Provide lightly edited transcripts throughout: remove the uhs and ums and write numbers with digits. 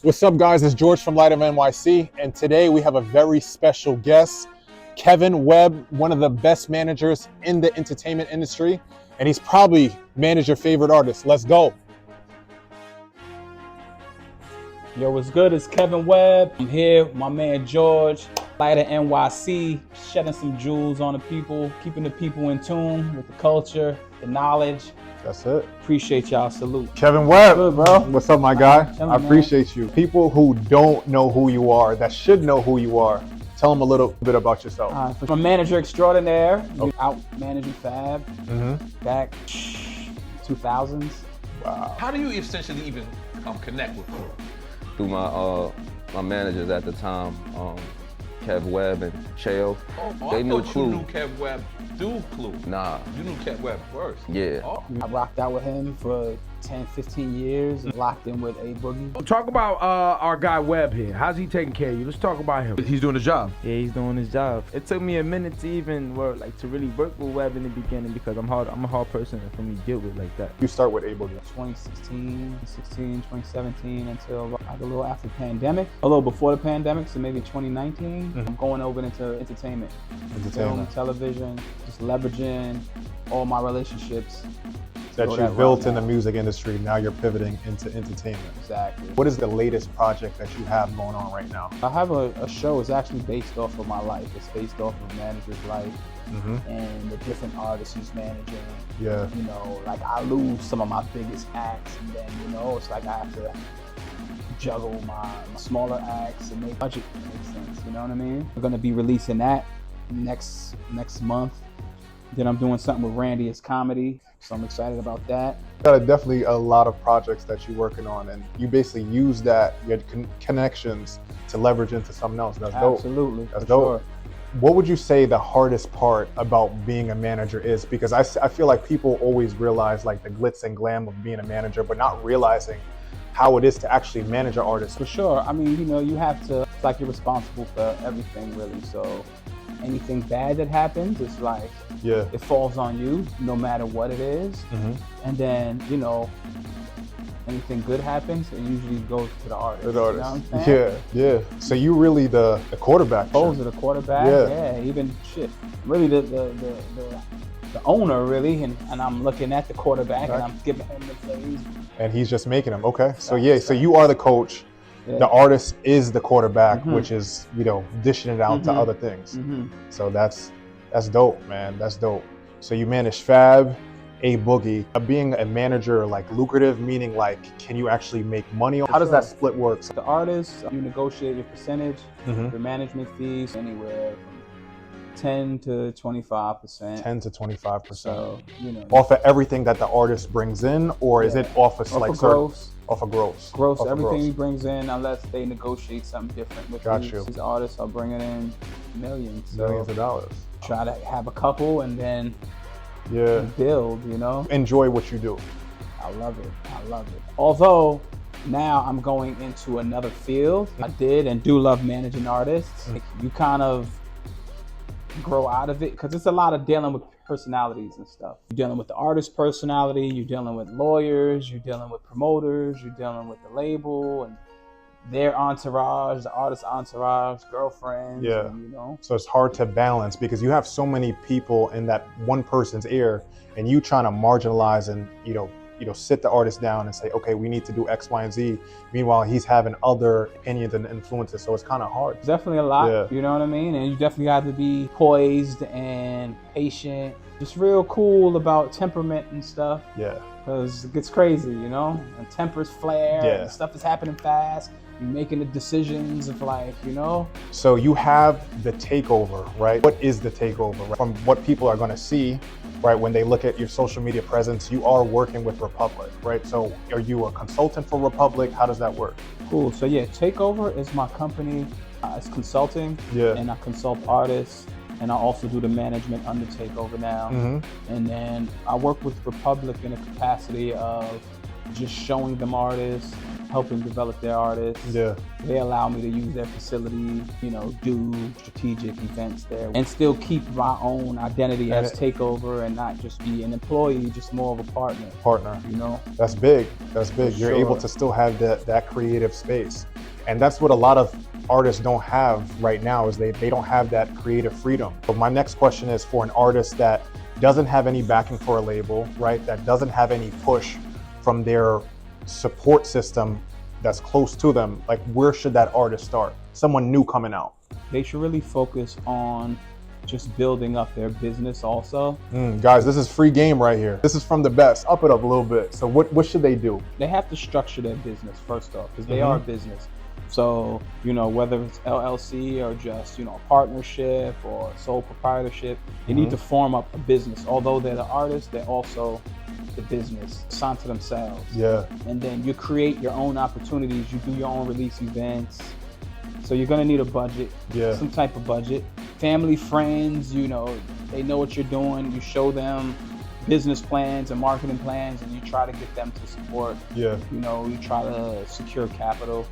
What's up, guys? It's George from Light of NYC, and today we have a very special guest, Kevin Webb, one of the best managers in the entertainment industry, and he's probably managed your favorite artist. Let's go. Yo, what's good? It's Kevin Webb. I'm here with my man George, Light of NYC, shedding some jewels on the people, keeping the people in tune with the culture, the knowledge. That's it. Appreciate y'all. Salute. Kevin Webb. Good, bro. What's up, my guy? Chilling, I appreciate you. People who don't know who you are, that should know who you are, tell them a little bit about yourself. I'm a manager extraordinaire. Out managing Fab back 2000s. Wow. How do you essentially even connect with people? Through my managers at the time, Kev Webb and Cheo. They knew Clue. You knew Kev Webb through Clue. Nah. You knew Kev Webb first. Yeah. Oh. I rocked out with him for 10, 15 years, locked in with A Boogie. Talk about our guy Webb here. How's he taking care of you? Let's talk about him. He's doing his job. Yeah, he's doing his job. It took me a minute to even to really work with Webb in the beginning because I'm a hard person for me to deal with like that. You start with A Boogie. 2016, 2017 until like a little after the pandemic. A little before the pandemic, so maybe 2019. I'm going over into entertainment. Film, television, just leveraging all my relationships That you built in the music industry, now you're pivoting into entertainment. Exactly. What is the latest project that you have going on right now? I have a show. It's actually based off of my life. It's based off of manager's life and the different artists he's managing. Yeah. You know, like I lose some of my biggest acts, and then it's like I have to juggle my smaller acts and make budget make sense. You know what I mean? We're gonna be releasing that next month. Then I'm doing something with Randy as comedy, so I'm excited about that. Got definitely a lot of projects that you're working on, and you basically use that, your connections to leverage into something else. That's dope. Absolutely. That's dope. Sure. What would you say the hardest part about being a manager is? Because I feel like people always realize like the glitz and glam of being a manager, but not realizing how it is to actually manage an artist. For sure. I mean, you have to, it's like you're responsible for everything really. So anything bad that happens, it's like, it falls on you no matter what it is. And then, anything good happens, it usually goes to the artist. You know what I'm saying? Yeah. So you really the quarterback. Those are the quarterback. Yeah. Even really the owner really, and I'm looking at the quarterback and I'm giving him the plays. And he's just making them. Okay. So so you are the coach. Yeah. The artist is the quarterback, which is, dishing it out to other things. So that's dope, man. That's dope. So you manage Fab, A Boogie. Being a manager, like lucrative, meaning like, can you actually make money? How does that split work? The artist, you negotiate your percentage, your management fees, anywhere from 10 to 25%. 10 to 25%. So, off of everything that the artist brings in, or is it off of like gross? Off of gross. Gross, everything he brings in, unless they negotiate something different with these artists are bringing in millions. Millions of dollars. Try to have a couple and then build, Enjoy what you do. I love it. Although now I'm going into another field. I did and do love managing artists. You kind of grow out of it because it's a lot of dealing with personalities and stuff. You're dealing with the artist personality, you're dealing with lawyers, you're dealing with promoters, you're dealing with the label and their entourage, the artist's entourage, girlfriends. Yeah. And, so it's hard to balance because you have so many people in that one person's ear, and you trying to marginalize and sit the artist down and say, okay, we need to do X, Y, and Z. Meanwhile, he's having other opinions and influences, so it's kind of hard. Definitely a lot, you know what I mean? And you definitely have to be poised and patient. Just real cool about temperament and stuff. Yeah. Because it gets crazy, and tempers flare and stuff is happening fast. You're making the decisions of So you have the takeover, right? What is the takeover? Right? From what people are going to see, right, when they look at your social media presence, you are working with Republic, right? So are you a consultant for Republic? How does that work? Cool. So Takeover is my company. It's consulting, and I consult artists, and I also do the management under Takeover now. And then I work with Republic in a capacity of just showing them artists, helping develop their artists. They allow me to use their facility, do strategic events there and still keep my own identity as Takeover and not just be an employee, just more of a partner. That's big. You're able to still have that creative space. And that's what a lot of artists don't have right now, is they don't have that creative freedom. So my next question is for an artist that doesn't have any backing for a label, right? That doesn't have any push from their support system that's close to them. Like, where should that artist start? Someone new coming out. They should really focus on just building up their business also. Guys, this is free game right here. This is from the best. Up it up a little bit. So what should they do? They have to structure their business first off, because they are a business. So, whether it's LLC or just, partnership or sole proprietorship, they need to form up a business. Although they're the artist, they're also the business, assigned to themselves. Yeah. And then you create your own opportunities. You do your own release events. So you're gonna need a budget, some type of budget. Family, friends, they know what you're doing. You show them business plans and marketing plans, and you try to get them to support. Yeah. You try to secure capital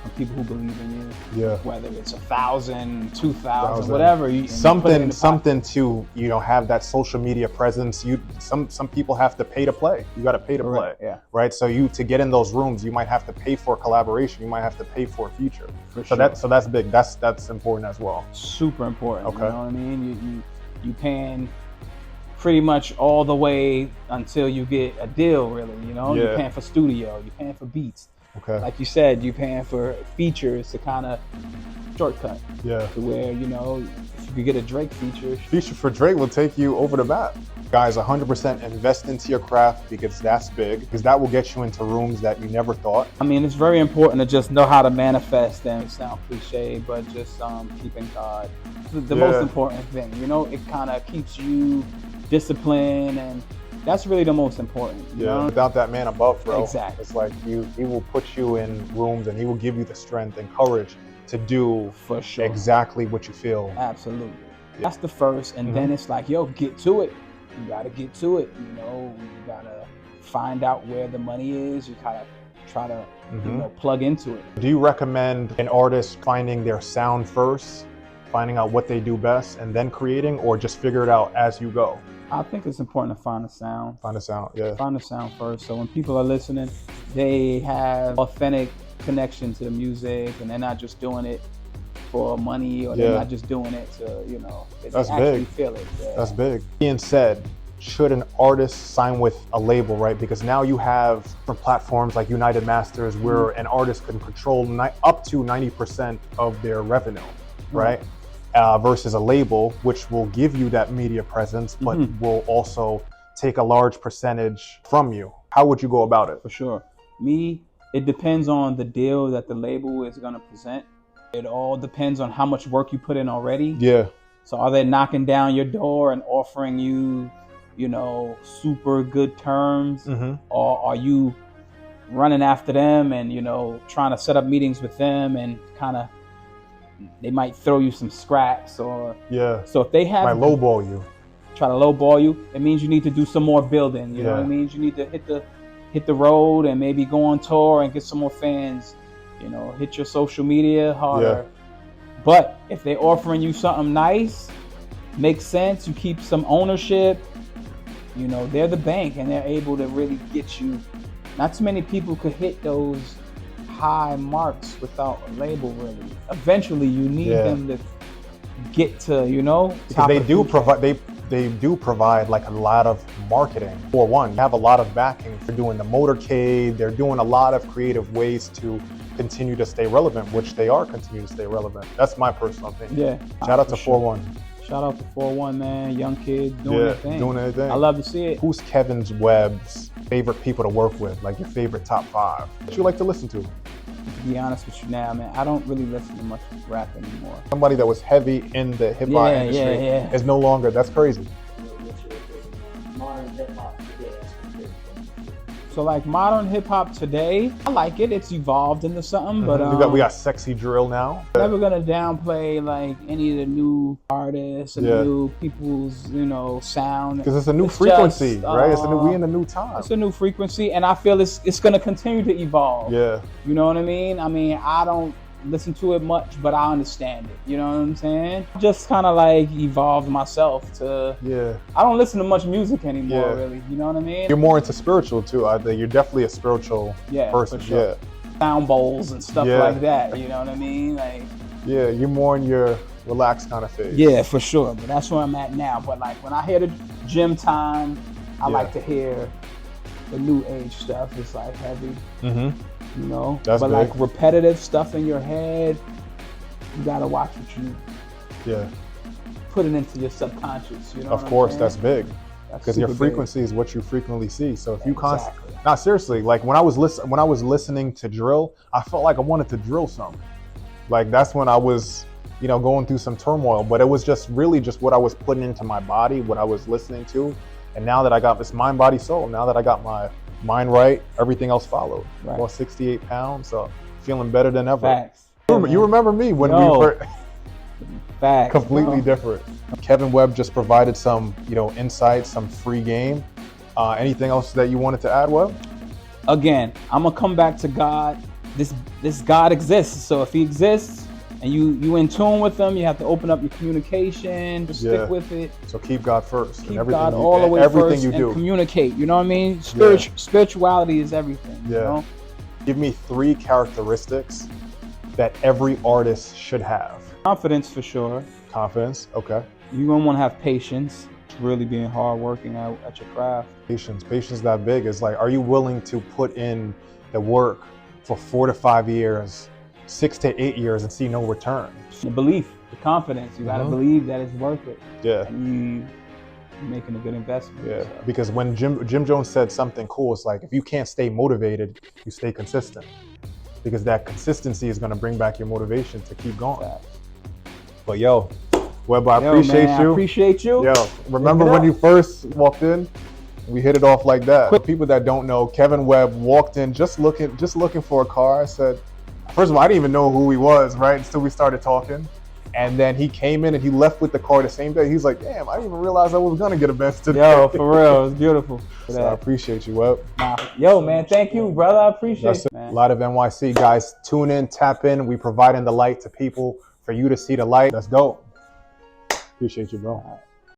from people who believe in you. Yeah. Whether it's 1,000, 2,000, whatever. Something to have that social media presence. Some people have to pay to play. You got to pay to play. Yeah. Right. So to get in those rooms, you might have to pay for a collaboration. You might have to pay for a feature. So that's big. That's important as well. Super important. Okay. You know what I mean? You paying pretty much all the way until you get a deal. Really, You're paying for studio. You're paying for beats. Okay. Like you said, you're paying for features to kind of shortcut. Yeah. To where, if you could get a Drake feature. Feature for Drake will take you over the map. Guys, 100% invest into your craft, because that's big, because that will get you into rooms that you never thought. I mean, it's very important to just know how to manifest them. It sounds cliche, but just keeping God. The most important thing, it kind of keeps you disciplined, and that's really the most important. You know? Without that man above, bro. Exactly. It's like he will put you in rooms, and he will give you the strength and courage to do for sure exactly what you feel. Absolutely. That's the first, and then it's like, get to it. You gotta get to it. You gotta find out where the money is. You gotta try to plug into it. Do you recommend an artist finding their sound first, finding out what they do best, and then creating, or just figure it out as you go? I think it's important to find a sound. Find a sound, yeah. Find a sound first. So when people are listening, they have authentic connection to the music, and they're not just doing it for money, or they're not just doing it to, they actually feel it. Yeah. That's big. Being said, should an artist sign with a label, right? Because now you have different platforms like United Masters where an artist can control up to 90% of their revenue, right? Versus a label, which will give you that media presence, but will also take a large percentage from you. How would you go about it? For sure. It depends on the deal that the label is going to present. It all depends on how much work you put in already. Yeah. So are they knocking down your door and offering you, super good terms? Or are you running after them and, trying to set up meetings with them, and kind of, they might throw you some scraps, or so if they have might lowball you, try to lowball you, it means you need to do some more building. You know what it means? You need to hit the road and maybe go on tour and get some more fans. Hit your social media harder. But if they're offering you something nice, makes sense, you keep some ownership, they're the bank, and they're able to really get you. Not too many people could hit those high marks without a label, really. Eventually you need them to get to, because they do provide like a lot of marketing. For one, you have a lot of backing for doing the motorcade. They're doing a lot of creative ways to continue to stay relevant, which they are continuing to stay relevant. That's my personal opinion. Yeah. Shout out to 4-1. Shout out to 4-1, man. Young kids doing their thing. Doing their thing. I love to see it. Who's Kevin Webb's favorite people to work with? Like your favorite top 5? What you like to listen to? To be honest with you now, man, I don't really listen to much rap anymore. Somebody that was heavy in the hip hop industry is no longer. That's crazy. Modern hip hop today. So like modern hip hop today, I like it. It's evolved into something, but we got sexy drill now. Never gonna downplay like any of the new artists and new people's sound. Because it's a new frequency, right? We in a new time. It's a new frequency, and I feel it's gonna continue to evolve. Yeah. You know what I mean? I don't listen to it much, but I understand it. You know what I'm saying? Just kind of like evolved myself to. Yeah. I don't listen to much music anymore, really. You know what I mean? You're more into spiritual too. I think you're definitely a spiritual person. For sure. sound bowls and stuff like that. You know what I mean? Like, yeah, you're more in your relaxed kind of phase. Yeah, for sure. But that's where I'm at now. But like when I hear the gym time, I like to hear the new age stuff. It's like heavy. You know? That's but big. like repetitive stuff in your head, you gotta watch what you put it into your subconscious. You know? Of course, that's big. That's Because your super frequency is what you frequently see. So if you constantly, nah, seriously, like when I was listening to drill, I felt like I wanted to drill something. Like that's when I was, you know, going through some turmoil. But it was just really just what I was putting into my body, what I was listening to. And now that I got this mind, body, soul, now that I got my mind right, everything else followed. I lost 68 pounds, so feeling better than ever. Facts. You remember me when we were Facts. completely different. Kevin Webb just provided some, you know, insights, some free game. Anything else that you wanted to add, Webb? Again, I'm gonna come back to God. This God exists. So if He exists and you in tune with Him, you have to open up your communication. Just stick with it. So keep God first. Keep God all the way first and communicate. You know what I mean? Spirituality is everything. You know? Give me 3 characteristics that every artist should have. Confidence for sure. Confidence, okay. You're gonna want to have patience. Really being hard working out at your craft. Patience that big is like, are you willing to put in the work for 4 to 5 years, 6 to 8 years and see no return? The belief, the confidence. You gotta believe that it's worth it. Yeah. And you're making a good investment. Yeah, so. because when Jim Jones said something cool, it's like, if you can't stay motivated, you stay consistent. Because that consistency is gonna bring back your motivation to keep going. But yo, Webb, I appreciate you. I appreciate you. Yo, remember when you first walked in? We hit it off like that. For people that don't know, Kevin Webb walked in just looking for a car. I said, first of all, I didn't even know who he was, right? Until we started talking. And then he came in and he left with the car the same day. He's like, damn, I didn't even realize I was gonna get a Benz today. Yo, for real, it's beautiful. So I appreciate you, Webb. Yo, man, thank you, brother. I appreciate it, man. A lot of NYC guys, tune in, tap in. We providing the light to people for you to see the light. Let's go. Appreciate you, bro.